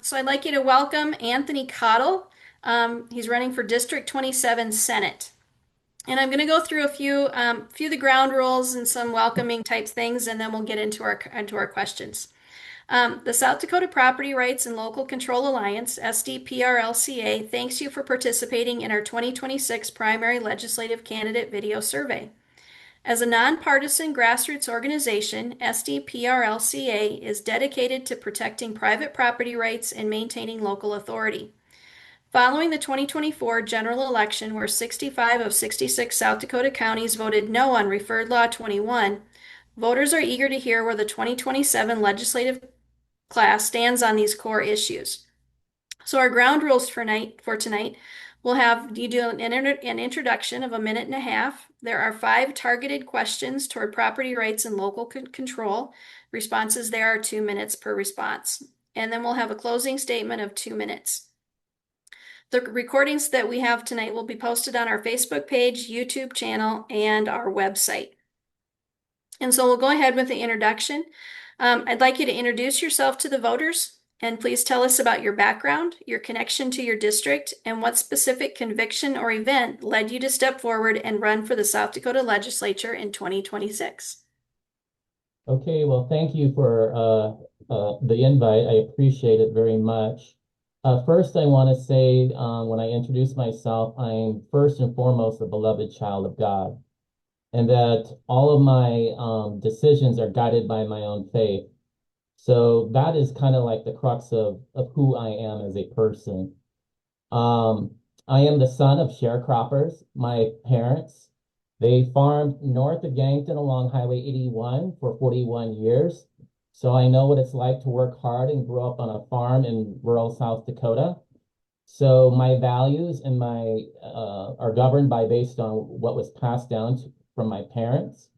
So I'd like you to welcome Anthony Kathol. He's running for District 27 Senate. And I'm going to go through a few of the ground rules and some welcoming type things, and then we'll get into our questions. The South Dakota Property Rights and Local Control Alliance, SDPRLCA, thanks you for participating in our 2026 primary legislative candidate video survey. As a nonpartisan grassroots organization, SDPRLCA is dedicated to protecting private property rights and maintaining local authority. Following the 2024 general election, where 65 of 66 South Dakota counties voted no on Referred Law 21, voters are eager to hear where the 2027 legislative class stands on these core issues. So our ground rules for tonight, we'll have you do an introduction of a minute and a half. There are 5 targeted questions toward property rights and local control. Responses there are 2 minutes per response. And then we'll have a closing statement of 2 minutes. The recordings that we have tonight will be posted on our Facebook page, YouTube channel, and our website. And so we'll go ahead with the introduction. I'd like you to introduce yourself to the voters, and please tell us about your background, your connection to your district, and what specific conviction or event led you to step forward and run for the South Dakota legislature in 2026. Okay, well, thank you for the invite. I appreciate it very much. First, I want to say when I introduce myself, I'm first and foremost a beloved child of God, and that all of my decisions are guided by my own faith. So that is kind of like the crux of who I am as a person. Um, I am the son of sharecroppers. My parents, they farmed north of Yankton along Highway 81 for 41 years. So I know what it's like to work hard and grow up on a farm in rural South Dakota. So my values and my are governed by based on what was passed down from my parents.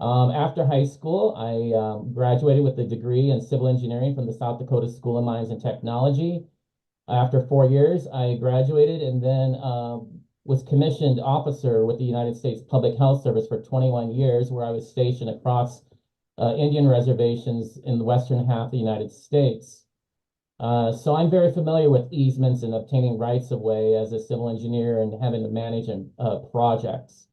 After high school, I graduated with a degree in civil engineering from the South Dakota School of Mines and Technology. After 4 years, I graduated and then was commissioned officer with the United States Public Health Service for 21 years, where I was stationed across Indian reservations in the western half of the United States. So I'm very familiar with easements and obtaining rights of way as a civil engineer and having to manage projects.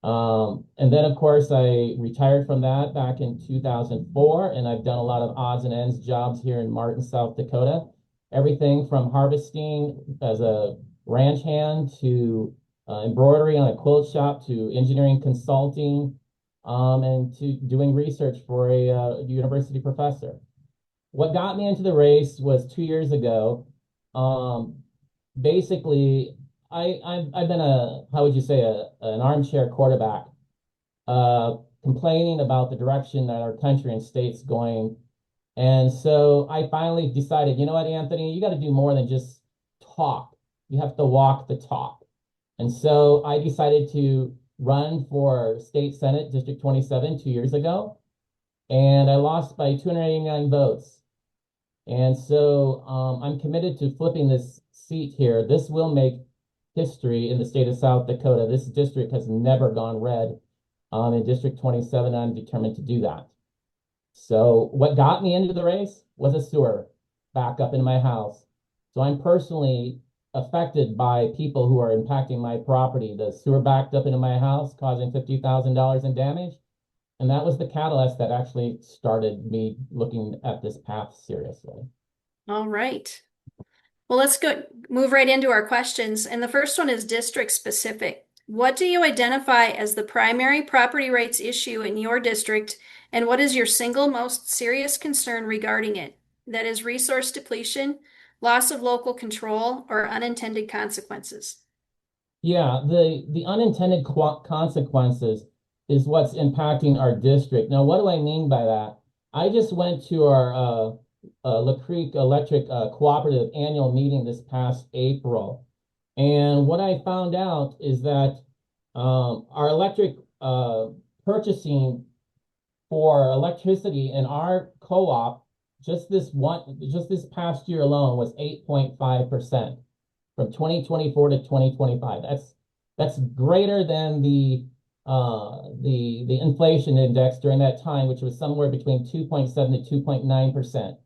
And then, of course, I retired from that back in 2004, and I've done a lot of odds and ends jobs here in Martin, South Dakota. Everything from harvesting as a ranch hand to embroidery on a quilt shop to engineering consulting and to doing research for a university professor. What got me into the race was 2 years ago. Um, Basically, I've been how would you say, an armchair quarterback, complaining about the direction that our country and state's going. And so I finally decided, you know what, Anthony, you got to do more than just talk. You have to walk the talk. And so I decided to run for state senate, District 27, 2 years ago. And I lost by 289 votes. And so I'm committed to flipping this seat here. This will make history in the state of South Dakota. This district has never gone red. In District 27, I'm determined to do that. So what got me into the race was a sewer back up in my house. So I'm personally affected by people who are impacting my property. The sewer backed up into my house, causing $50,000 in damage. And that was the catalyst that actually started me looking at this path seriously. All right. Well, let's move right into our questions. And the first one is district specific. What do you identify as the primary property rights issue in your district, and what is your single most serious concern regarding it? That is resource depletion, loss of local control, or unintended consequences. Yeah, the unintended consequences is what's impacting our district. Now, what do I mean by that? I just went to our La Creek Electric Cooperative annual meeting this past April. And what I found out is that our electric purchasing for electricity in our co-op just this past year alone was 8.5% from 2024 to 2025. That's greater than the inflation index during that time, which was somewhere between 2.7 to 2.9%.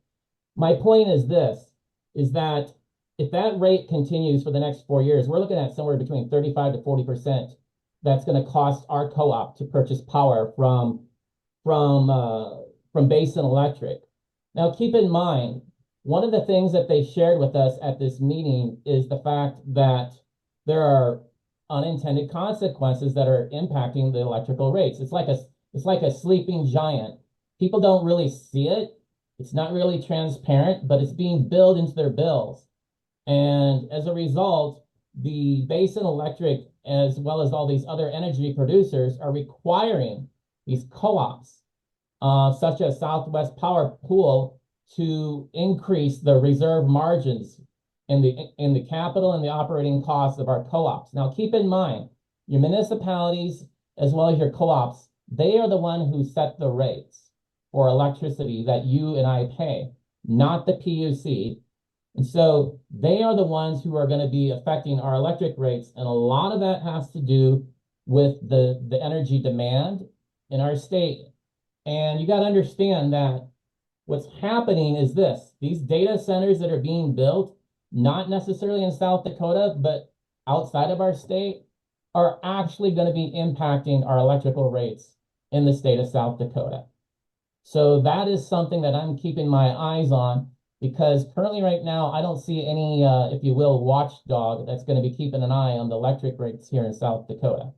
My point is this: is that if that rate continues for the next 4 years, we're looking at somewhere between 35 to 40% that's going to cost our co-op to purchase power from uh, from Basin Electric. Now, keep in mind, one of the things that they shared with us at this meeting is the fact that there are unintended consequences that are impacting the electrical rates. It's like a sleeping giant. People don't really see it. It's not really transparent, but it's being billed into their bills. And as a result, the Basin Electric, as well as all these other energy producers, are requiring these co-ops, such as Southwest Power Pool, to increase the reserve margins in the capital and the operating costs of our co-ops. Now, keep in mind, your municipalities as well as your co-ops, they are the one who set the rates for electricity that you and I pay, not the PUC. And so they are the ones who are going to be affecting our electric rates. And a lot of that has to do with the energy demand in our state. And you got to understand that what's happening is this: these data centers that are being built, not necessarily in South Dakota, but outside of our state, are actually going to be impacting our electrical rates in the state of South Dakota. So that is something that I'm keeping my eyes on because currently right now, I don't see any, if you will, watchdog that's going to be keeping an eye on the electric rates here in South Dakota.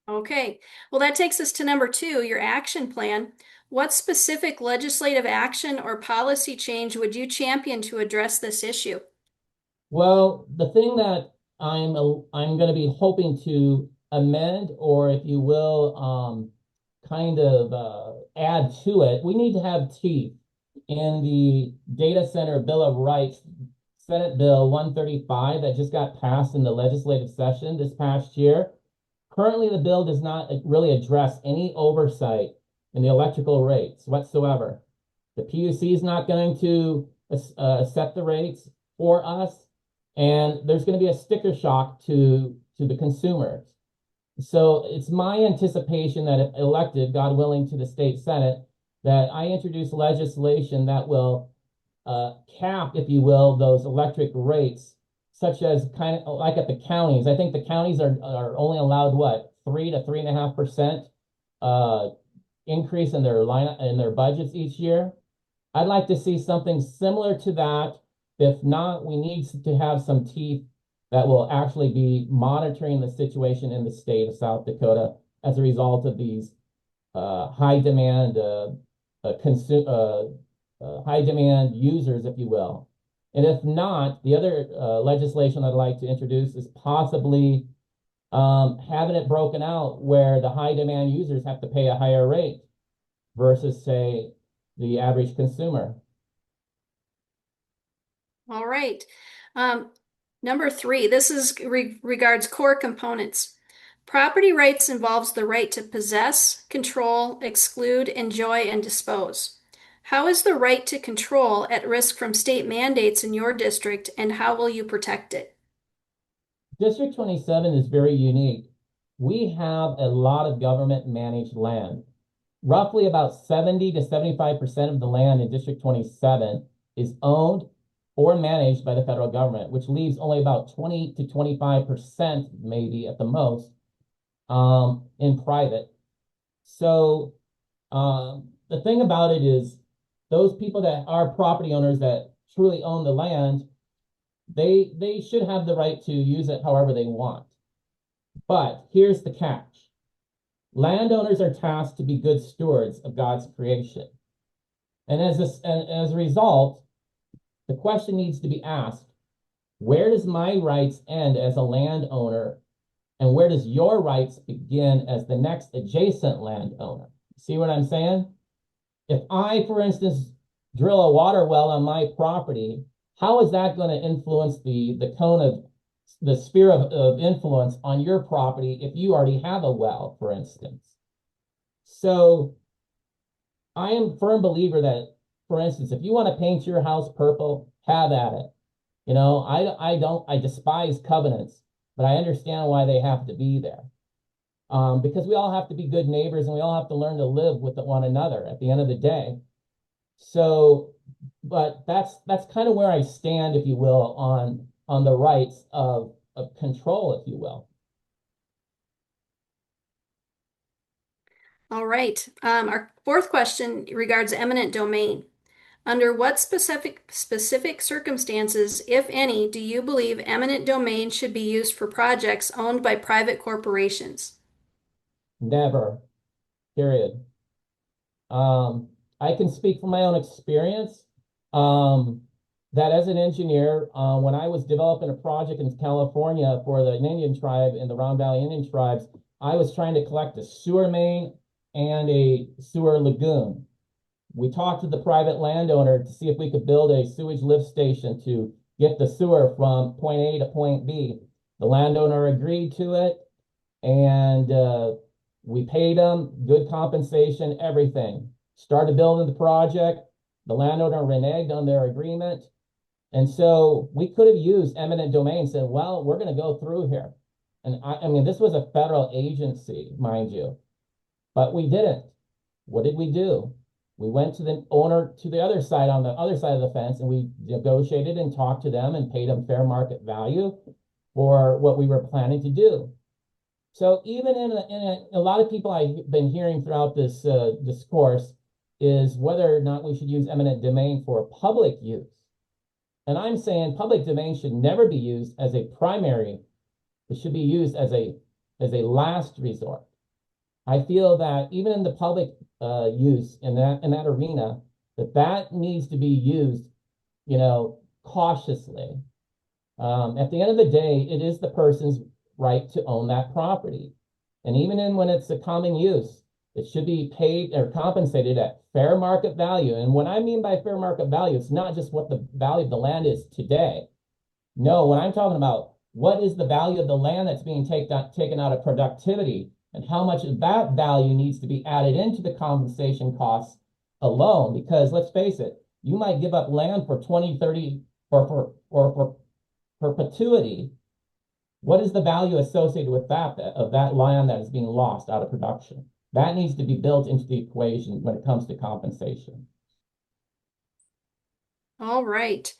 Okay, well, that takes us to number two, your action plan. What specific legislative action or policy change would you champion to address this issue? Well, the thing that I'm going to be hoping to amend, or if you will, kind of add to it, we need to have teeth in the Data Center Bill of Rights, Senate Bill 135 that just got passed in the legislative session this past year. Currently, the bill does not really address any oversight in the electrical rates whatsoever. The PUC is not going to set the rates for us, and there's going to be a sticker shock to the consumers. So it's my anticipation that if elected, God willing, to the state Senate, that I introduce legislation that will cap, if you will, those electric rates, such as kind of like at the counties. I think the counties are only allowed what, 3 to 3.5% uh, increase in their budgets each year. I'd like to see something similar to that. If not, we need to have some teeth that will actually be monitoring the situation in the state of South Dakota as a result of these high demand high demand users, if you will. And if not, the other legislation I'd like to introduce is possibly having it broken out where the high demand users have to pay a higher rate versus, say, the average consumer. All right. Um, Number three, this is regards core components. Property rights involves the right to possess, control, exclude, enjoy, and dispose. How is the right to control at risk from state mandates in your district, and how will you protect it? District 27 is very unique. We have a lot of government managed land. Roughly about 70 to 75% of the land in District 27 is owned or managed by the federal government, which leaves only about 20 to 25%, maybe at the most, in private. So the thing about it is those people that are property owners that truly own the land, they should have the right to use it however they want. But here's the catch. Landowners are tasked to be good stewards of God's creation. And as a result, the question needs to be asked, where does my rights end as a landowner and where does your rights begin as the next adjacent landowner? See what I'm saying? If I, for instance, drill a water well on my property, how is that going to influence the cone of the sphere of influence on your property if you already have a well, for instance? So I am a firm believer that, for instance, if you want to paint your house purple, have at it. I despise covenants, but I understand why they have to be there. Because we all have to be good neighbors and we all have to learn to live with one another at the end of the day. So but that's kind of where I stand, if you will, on the rights of control, if you will. All right. Our fourth question regards eminent domain. Under what specific circumstances, if any, do you believe eminent domain should be used for projects owned by private corporations? Never, period. Um, I can speak from my own experience. Um, that as an engineer, when I was developing a project in California for the Indian tribe in the Round Valley Indian tribes, I was trying to collect a sewer main and a sewer lagoon. We talked to the private landowner to see if we could build a sewage lift station to get the sewer from point A to point B. The landowner agreed to it, and we paid them good compensation, everything. Started building the project. The landowner reneged on their agreement. And so we could have used eminent domain and said, well, we're going to go through here. And I mean, this was a federal agency, mind you, but we didn't. What did we do? We went to the owner to the other side on the other side of the fence and we negotiated and talked to them and paid them fair market value for what we were planning to do. So even in a lot of people I've been hearing throughout this discourse is whether or not we should use eminent domain for public use. And I'm saying public domain should never be used as a primary. It should be used as a last resort. I feel that even in the public use in that arena, that needs to be used, cautiously. At the end of the day, it is the person's right to own that property. And even when it's a common use, it should be paid or compensated at fair market value. And what I mean by fair market value, it's not just what the value of the land is today. No, when I'm talking about what is the value of the land that's being taken out of productivity and how much of that value needs to be added into the compensation costs alone. Because let's face it, you might give up land for 20, 30, or for perpetuity. What is the value associated with that of that land that is being lost out of production? That needs to be built into the equation when it comes to compensation. All right.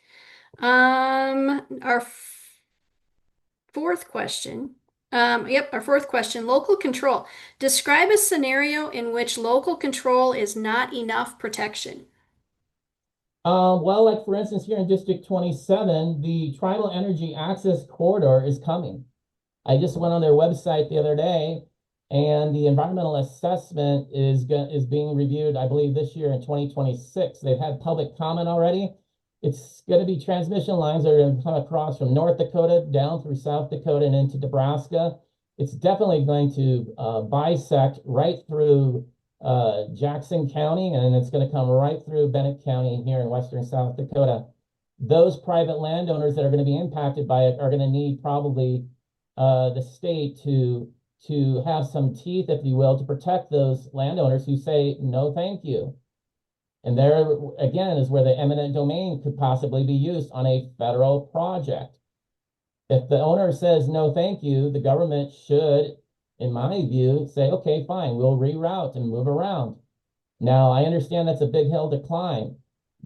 Our fourth question. Our fourth question, local control. Describe a scenario in which local control is not enough protection. Well, like for instance, here in District 27, the Tribal Energy Access Corridor is coming. I just went on their website the other day, and the environmental assessment is being reviewed, I believe, this year in 2026. They've had public comment already. It's going to be transmission lines that are going to come across from North Dakota down through South Dakota and into Nebraska. It's definitely going to bisect right through Jackson County, and it's going to come right through Bennett County here in western South Dakota. Those private landowners that are going to be impacted by it are going to need probably the state to have some teeth, if you will, to protect those landowners who say no, thank you. And there again is where the eminent domain could possibly be used on a federal project. If the owner says no, thank you, the government should, in my view, say, okay, fine, we'll reroute and move around. Now, I understand that's a big hill to climb,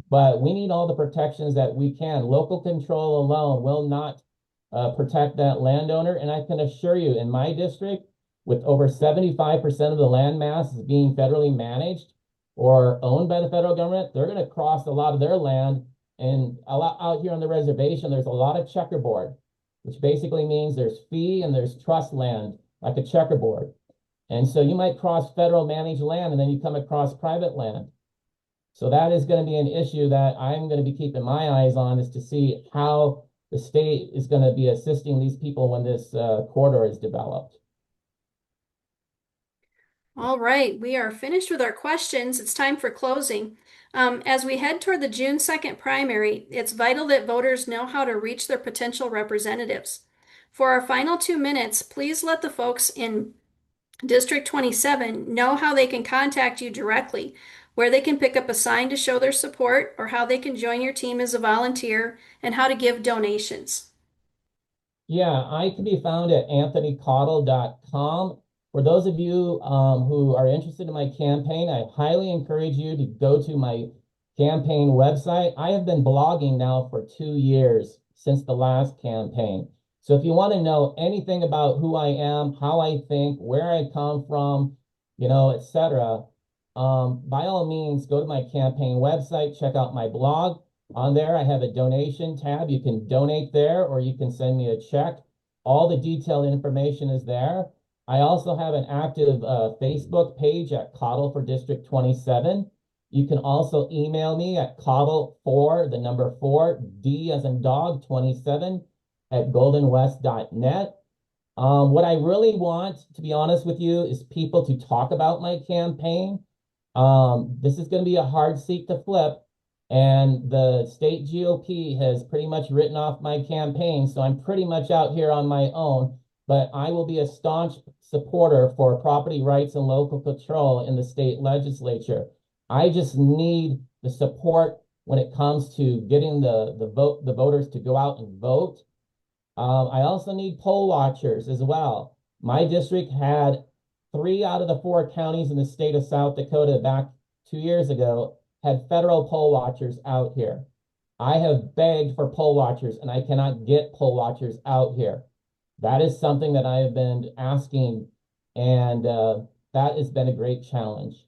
but we need all the protections that we can. Local control alone will not protect that landowner. And I can assure you, in my district, with over 75% of the land mass being federally managed or owned by the federal government, they're going to cross a lot of their land. And out here on the reservation, there's a lot of checkerboard, which basically means there's fee and there's trust land, like a checkerboard. And so you might cross federal managed land and then you come across private land. So that is going to be an issue that I'm going to be keeping my eyes on, is to see how the state is going to be assisting these people when this corridor is developed. All right, we are finished with our questions. It's time for closing. As we head toward the June 2nd primary, it's vital that voters know how to reach their potential representatives. For our final 2 minutes, please let the folks in District 27 know how they can contact you directly, where they can pick up a sign to show their support, or how they can join your team as a volunteer, and how to give donations. Yeah, I can be found at anthonykathol.com. For those of you who are interested in my campaign, I highly encourage you to go to my campaign website. I have been blogging now for 2 years since the last campaign. So if you want to know anything about who I am, how I think, where I come from, etc., by all means, go to my campaign website, check out my blog. On there, I have a donation tab. You can donate there or you can send me a check. All the detailed information is there. I also have an active Facebook page at Kathol for District 27. You can also email me at Kathol4, the number 4, D as in dog, 27 at goldenwest.net. What I really want, to be honest with you, is people to talk about my campaign. This is going to be a hard seat to flip, and the state GOP has pretty much written off my campaign, so I'm pretty much out here on my own. But I will be a staunch supporter for property rights and local control in the state legislature. I just need the support when it comes to getting the voters to go out and vote. I also need poll watchers as well. My district had 3 out of the 4 counties in the state of South Dakota back 2 years ago had federal poll watchers out here. I have begged for poll watchers and I cannot get poll watchers out here. That is something that I have been asking, and that has been a great challenge.